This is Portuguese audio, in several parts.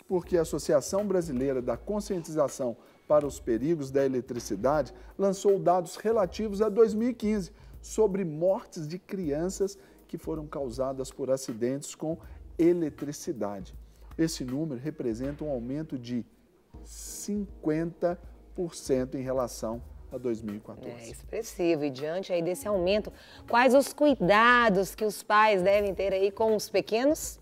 porque a Associação Brasileira da Conscientização para os Perigos da Eletricidade lançou dados relativos a 2015 sobre mortes de crianças que foram causadas por acidentes com eletricidade. Esse número representa um aumento de 50% em relação a 2014. É expressivo. E diante aí desse aumento, quais os cuidados que os pais devem ter aí com os pequenos?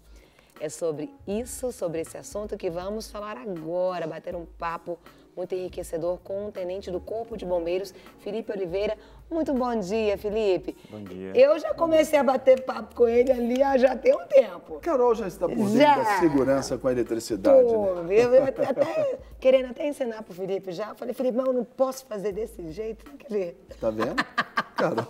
É sobre isso, sobre esse assunto que vamos falar agora, bater um papo muito enriquecedor com o tenente do Corpo de Bombeiros, Felipe Oliveira. Muito bom dia, Felipe. Bom dia. Eu já comecei a bater papo com ele ali já tem um tempo. Carol já está por dentro da segurança com a eletricidade, né? Eu até querendo até ensinar pro Felipe já. Eu falei, Felipe, não, eu não posso fazer desse jeito. Quer ver? Tá vendo? Carol.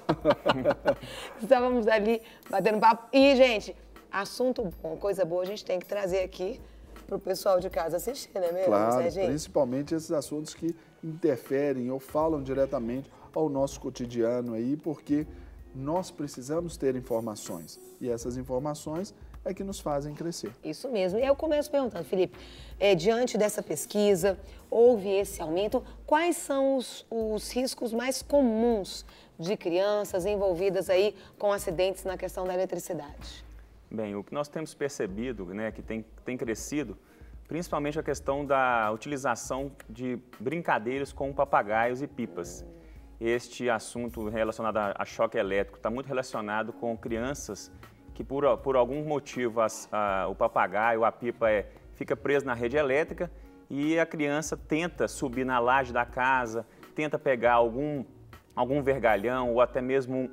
Estávamos ali batendo papo. E, gente, assunto bom, coisa boa, a gente tem que trazer aqui para o pessoal de casa assistir, não é mesmo, Claro, Serginho? principalmente esses assuntos que interferem ou falam diretamente ao nosso cotidiano aí, porque nós precisamos ter informações e essas informações é que nos fazem crescer. Isso mesmo. E eu começo perguntando, Felipe, diante dessa pesquisa, houve esse aumento, quais são os riscos mais comuns de crianças envolvidas aí com acidentes na questão da eletricidade? Bem, o que nós temos percebido, né, que tem crescido, principalmente a questão da utilização de brincadeiras com papagaios e pipas. Este assunto relacionado a choque elétrico está muito relacionado com crianças que, por algum motivo, o papagaio, a pipa fica preso na rede elétrica e a criança tenta subir na laje da casa, tenta pegar algum vergalhão ou até mesmo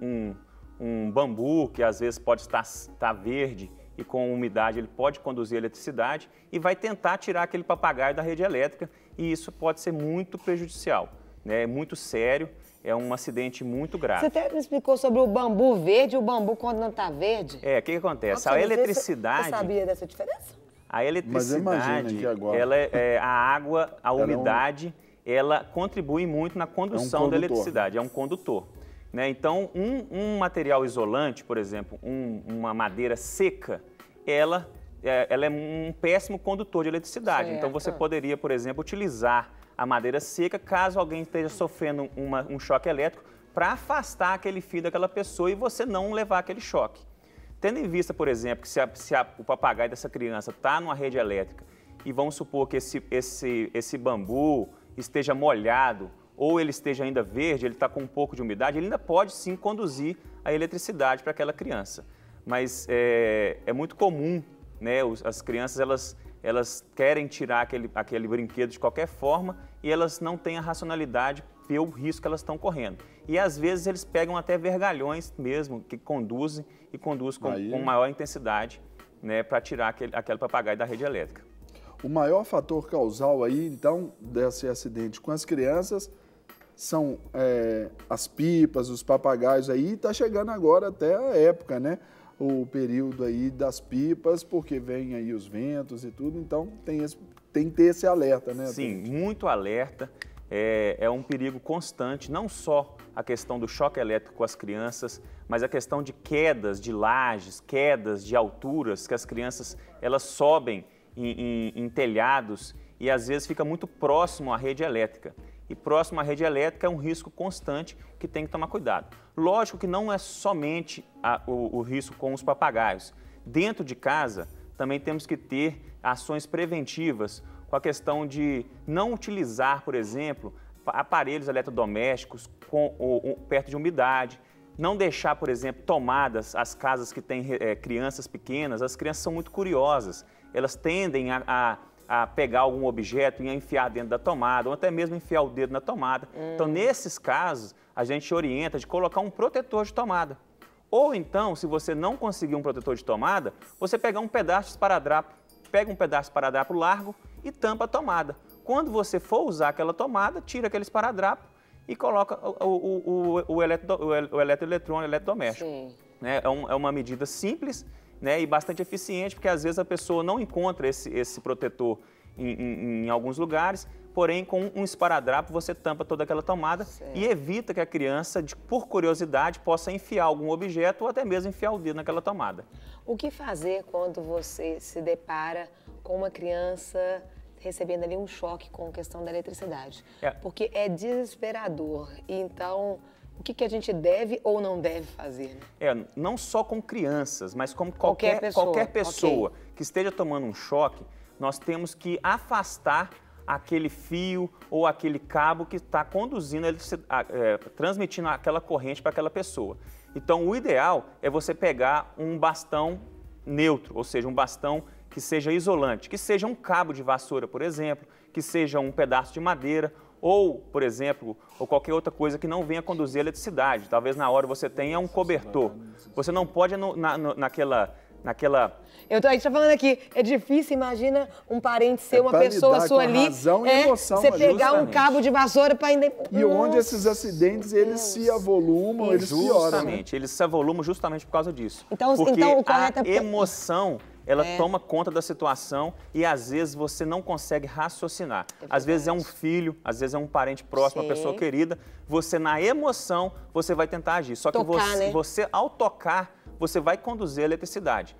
um bambu, que às vezes pode estar verde e com umidade ele pode conduzir a eletricidade e vai tentar tirar aquele papagaio da rede elétrica e isso pode ser muito prejudicial, né? É muito sério, é um acidente muito grave. Você até me explicou sobre o bambu verde e o bambu quando não está verde? O que acontece? A eletricidade... Você sabia dessa diferença? A eletricidade, ela a água, a umidade, ela contribui muito na condução da eletricidade, é um condutor. Né? Então, um material isolante, por exemplo, uma madeira seca, ela é um péssimo condutor de eletricidade. Certo. Então, você poderia, por exemplo, utilizar a madeira seca caso alguém esteja sofrendo um choque elétrico para afastar aquele fio daquela pessoa e você não levar aquele choque. Tendo em vista, por exemplo, que se o papagaio dessa criança está numa rede elétrica e vamos supor que esse bambu esteja molhado, ou ele esteja ainda verde, ele está com um pouco de umidade, ele ainda pode sim conduzir a eletricidade para aquela criança. Mas é muito comum, né, as crianças elas querem tirar aquele brinquedo de qualquer forma e elas não têm a racionalidade pelo risco que elas estão correndo. E às vezes eles pegam até vergalhões mesmo, que conduzem com maior intensidade, né, para tirar aquele papagaio da rede elétrica. O maior fator causal aí, então, desse acidente com as crianças são as pipas, os papagaios aí, está chegando agora até a época, né? O período aí das pipas, porque vem aí os ventos e tudo, então tem que ter esse alerta, né? Sim, muito alerta, é um perigo constante, não só a questão do choque elétrico com as crianças, mas a questão de quedas de lajes, quedas de alturas, que as crianças elas sobem em telhados e às vezes fica muito próximo à rede elétrica. E próximo à rede elétrica é um risco constante que tem que tomar cuidado. Lógico que não é somente o risco com os papagaios. Dentro de casa também temos que ter ações preventivas com a questão de não utilizar, por exemplo, aparelhos eletrodomésticos perto de umidade, não deixar, por exemplo, tomadas, as casas que têm crianças pequenas, as crianças são muito curiosas, elas tendem a pegar algum objeto e a enfiar dentro da tomada, ou até mesmo enfiar o dedo na tomada. Então, nesses casos, a gente orienta de colocar um protetor de tomada. Ou então, se você não conseguir um protetor de tomada, você pegar um pedaço de esparadrapo, pega um pedaço de esparadrapo largo e tampa a tomada. Quando você for usar aquela tomada, tira aquele esparadrapo e coloca o eletroeletrônico, eletrodoméstico. Né? É uma medida simples, né, e bastante eficiente, porque às vezes a pessoa não encontra esse protetor em alguns lugares, porém com um esparadrapo você tampa toda aquela tomada e evita que a criança, por curiosidade, possa enfiar algum objeto ou até mesmo enfiar o dedo naquela tomada. O que fazer quando você se depara com uma criança recebendo ali um choque com a questão da eletricidade. Porque é desesperador. Então, o que a gente deve ou não deve fazer? Né? Não só com crianças, mas como qualquer pessoa okay. que esteja tomando um choque, nós temos que afastar aquele fio ou aquele cabo que está conduzindo, transmitindo aquela corrente para aquela pessoa. Então, o ideal é você pegar um bastão neutro, ou seja, um bastão que seja isolante, que seja um cabo de vassoura, por exemplo, que seja um pedaço de madeira, ou, por exemplo, ou qualquer outra coisa que não venha conduzir eletricidade. Talvez na hora você tenha um cobertor. Você não pode naquela... A gente está falando aqui, é difícil, imagina um parente seu, uma pessoa sua ali, razão e emoção, você pegar um cabo de vassoura para ainda... E onde esses acidentes, eles se avolumam, eles pioram. Justamente, eles se avolumam justamente por causa disso. Então o correto a emoção, ela toma conta da situação e às vezes você não consegue raciocinar. Às vezes é um filho, às vezes é um parente próximo, uma pessoa querida. Você, na emoção, você vai tentar agir. Só que você, ao tocar, você vai conduzir a eletricidade.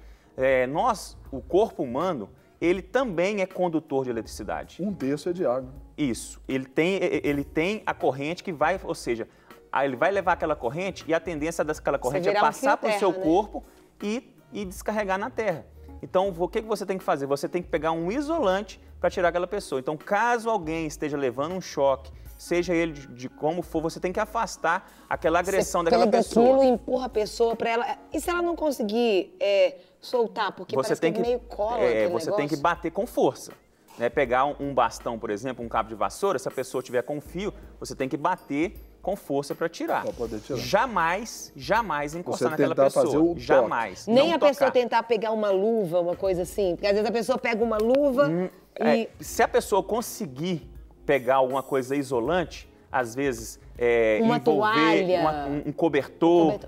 O corpo humano, ele também é condutor de eletricidade. 1/3 é de água. Isso. Ele tem a corrente que vai, ou seja, ele vai levar aquela corrente e a tendência daquela corrente é passar para o seu corpo e descarregar na terra. Então, o que você tem que fazer? Você tem que pegar um isolante para tirar aquela pessoa. Então, caso alguém esteja levando um choque, seja ele de como for, você tem que afastar aquela agressão daquela pessoa. Aquilo empurra a pessoa para ela. E se ela não conseguir soltar? Porque você parece que meio cola aquele Você tem que bater com força. Né? Pegar um bastão, por exemplo, um cabo de vassoura, se a pessoa tiver com fio, você tem que bater com força para tirar. Pra poder tirar. Jamais encostar naquela pessoa. Fazer o jamais. Nem a pessoa tentar pegar uma luva, uma coisa assim. Porque às vezes a pessoa pega uma luva se a pessoa conseguir pegar alguma coisa isolante, às vezes uma envolver toalha, um cobertor.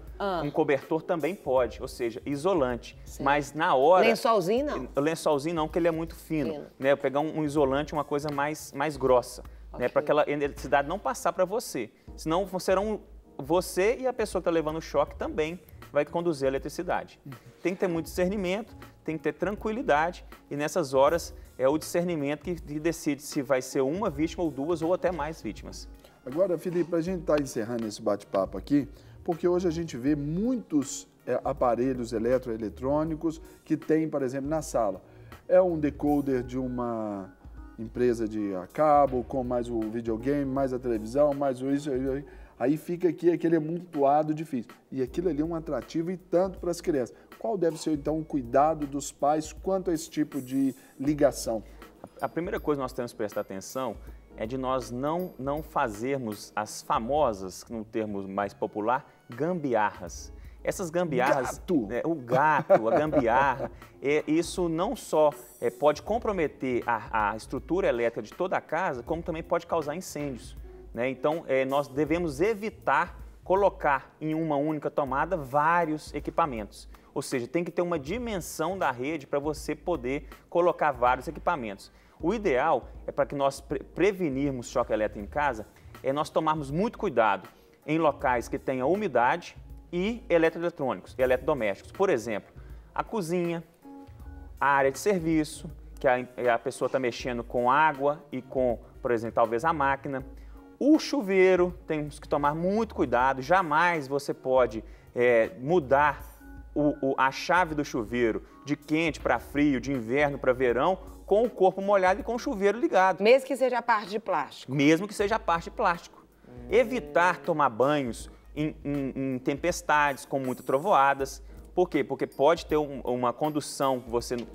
Um cobertor também pode, ou seja, isolante. Sim. Mas na hora... Lençolzinho não? Lençolzinho não, porque ele é muito fino. Né? Pegar um isolante, uma coisa mais grossa. Né? Para aquela eletricidade não passar para você. Senão você e a pessoa que está levando o choque também vai conduzir a eletricidade. Tem que ter muito discernimento, tem que ter tranquilidade e nessas horas é o discernimento que decide se vai ser uma vítima ou duas ou até mais vítimas. Agora, Felipe, a gente está encerrando esse bate-papo aqui, porque hoje a gente vê muitos aparelhos eletroeletrônicos que tem, por exemplo, na sala. É um decoder de uma empresa de cabo, com mais o videogame, mais a televisão, mais o isso, aí fica aqui aquele amontoado difícil. E aquilo ali é um atrativo e tanto para as crianças. Qual deve ser, então, o cuidado dos pais quanto a esse tipo de ligação? A primeira coisa que nós temos que prestar atenção é de nós não fazermos as famosas, no termo mais popular, gambiarras. Essas gambiarras... O gato, a gambiarra, isso não só pode comprometer a estrutura elétrica de toda a casa, como também pode causar incêndios. Né? Então, nós devemos evitar colocar em uma única tomada vários equipamentos. Ou seja, tem que ter uma dimensão da rede para você poder colocar vários equipamentos. O ideal é para que nós prevenirmos choque elétrico em casa, nós tomarmos muito cuidado em locais que tenham umidade e eletroeletrônicos, eletrodomésticos. Por exemplo, a cozinha, a área de serviço, que a pessoa está mexendo com água e com, por exemplo, talvez a máquina. O chuveiro, temos que tomar muito cuidado, jamais você pode mudar a chave do chuveiro de quente para frio, de inverno para verão, com o corpo molhado e com o chuveiro ligado. Mesmo que seja a parte de plástico? Mesmo que seja a parte de plástico. Evitar tomar banhos em tempestades, com muitas trovoadas. Por quê? Porque pode ter uma condução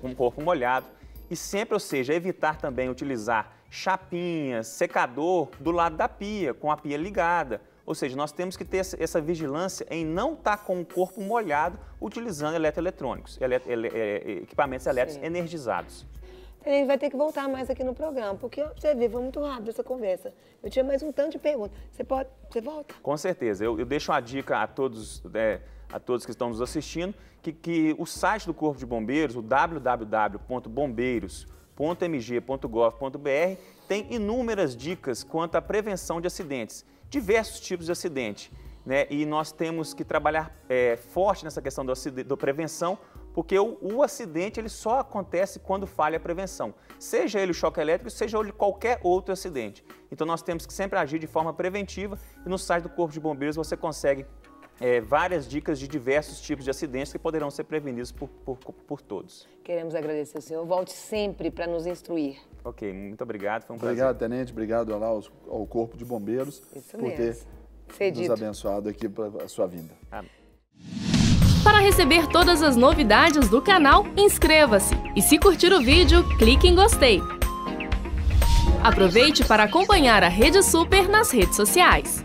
com o corpo molhado. E sempre, ou seja, evitar também utilizar chapinhas, secador do lado da pia, com a pia ligada. Ou seja, nós temos que ter essa vigilância em não estar com o corpo molhado utilizando eletroeletrônicos, equipamentos elétricos energizados. A gente vai ter que voltar mais aqui no programa, porque você viu, foi muito rápido essa conversa. Eu tinha mais um tanto de perguntas. Você volta? Com certeza. Eu deixo uma dica a todos que estão nos assistindo, que o site do Corpo de Bombeiros, o www.bombeiros.mg.gov.br, tem inúmeras dicas quanto à prevenção de acidentes, diversos tipos de acidente. Né? E nós temos que trabalhar forte nessa questão da prevenção, porque o acidente ele só acontece quando falha a prevenção, seja ele o choque elétrico, seja ele qualquer outro acidente. Então nós temos que sempre agir de forma preventiva e no site do Corpo de Bombeiros você consegue várias dicas de diversos tipos de acidentes que poderão ser prevenidos por todos. Queremos agradecer o senhor. Volte sempre para nos instruir. Ok, muito obrigado, foi um prazer. Obrigado, Tenente, obrigado ao Corpo de Bombeiros por ter nos abençoado aqui para a sua vinda. Amém. Para receber todas as novidades do canal, inscreva-se e se curtir o vídeo, clique em gostei. Aproveite para acompanhar a Rede Super nas redes sociais.